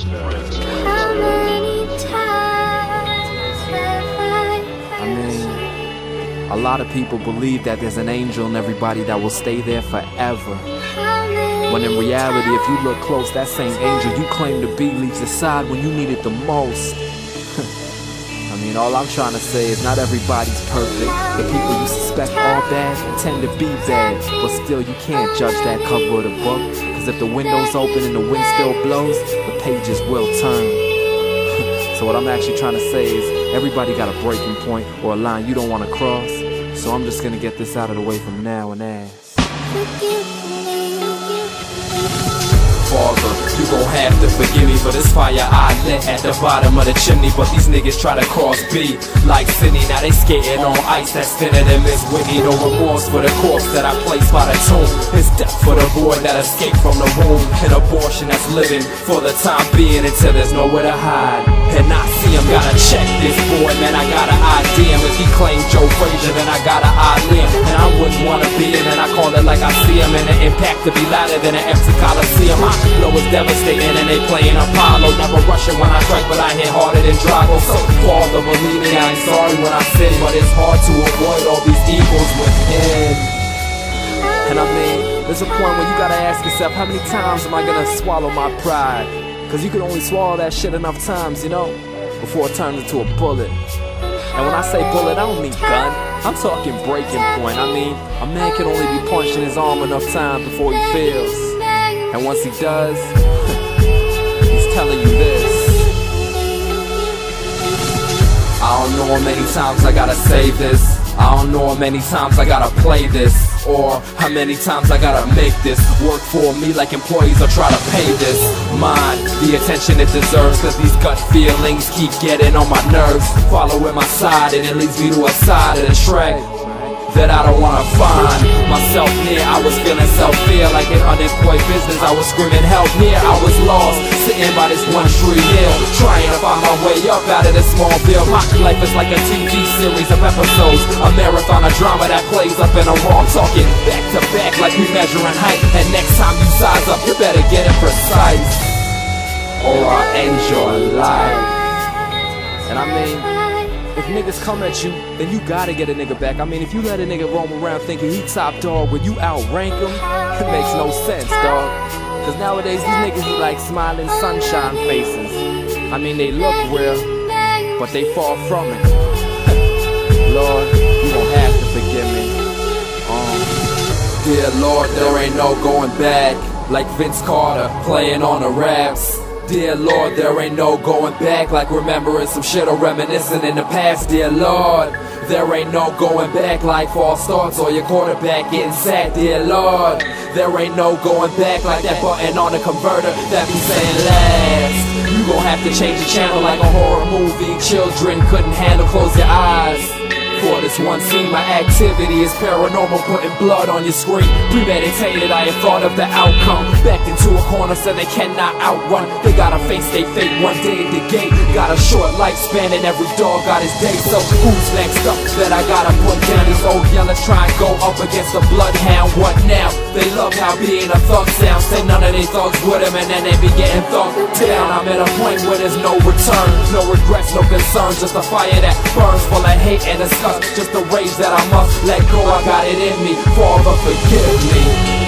How many times have I mean, a lot of people believe that there's an angel in everybody that will stay there forever. When in reality, if you look close, that same angel you claim to be leaves your side when you need it the most. I mean, all I'm trying to say is not everybody's perfect. The people you suspect are bad tend to be bad. But still, you can't judge that cover of the book, cause if the window's open and the wind still blows, the pages will turn. So what I'm actually trying to say is, everybody got a breaking point or a line you don't want to cross. So I'm just gonna get this out of the way from now and ask. Father, you gon' have to forgive me for this fire I lit at the bottom of the chimney. But these niggas try to cross B like Sydney. Now they skating on ice that's thinner than Miss Whitney. No remorse for the corpse that I placed by the tomb. It's death for the boy that escaped from the womb. An abortion that's living for the time being until there's nowhere to hide. And I see him, gotta check this boy, man, I gotta ID him. If he claimed Joe Frazier, then I gotta ID him. And I wouldn't wanna be him, and I call it like I see him. And the impact to be louder than an empty Coliseum. My flow is devastating and they playing Apollo. Never rushing when I strike, but I hit harder than Drago. So Father, believe me, I ain't sorry when I sin, but it's hard to avoid all these evils within. And I mean, there's a point where you gotta ask yourself, how many times am I gonna swallow my pride? Cause you can only swallow that shit enough times, you know, before it turns into a bullet. And when I say bullet, I don't mean gun, I'm talking breaking point. I mean, a man can only be punched in his arm enough time before he feels. And once he does, he's telling you this. I don't know how many times I gotta say this. I don't know how many times I gotta play this, or how many times I gotta make this work for me like employees will try to pay this. Mine, the attention it deserves, cause these gut feelings keep getting on my nerves. Following my side and it leads me to a side of the track that I don't wanna find myself near. I was feeling self-fear like an unemployed business. I was screaming help near. I was lost, sitting by this one tree hill, trying to find my way up out of this small bill. My life is like a TV series of episodes, a marathon of drama that plays up in a row. I'm talking back to back like we measuring height. And next time you size up, you better get it precise, or I'll end your life. And I mean, if niggas come at you, then you gotta get a nigga back. I mean, if you let a nigga roam around thinking he top dog when you outrank him, it makes no sense, dog. Cause nowadays these niggas look like smiling sunshine faces. I mean, they look real, but they far from it. Lord, you gon' have to forgive me. Dear Lord, there ain't no going back, like Vince Carter playing on the raps. Dear Lord, there ain't no going back, like remembering some shit or reminiscing in the past. Dear Lord, there ain't no going back, like false starts or your quarterback getting sacked. Dear Lord, there ain't no going back, like that button on the converter that be saying last. You gon' have to change the channel like a horror movie children couldn't handle. Close your eyes. For this one scene, my activity is paranormal, putting blood on your screen. Premeditated, I have thought of the outcome. Backed into a corner so they cannot outrun. They gotta face their fate one day at the gate. Got a short lifespan and every dog got his day. So who's next up that I gotta put down? These old yellows try and go up against the bloodhound. What now? They love how being a thug sounds. Say none of they thugs with him and then they be getting thugged down. I'm at a point where there's no return, no regrets, no concerns. Just a fire that burns full of hate and disgust. Just the rage that I must let go, I got it in me. Father, forgive me.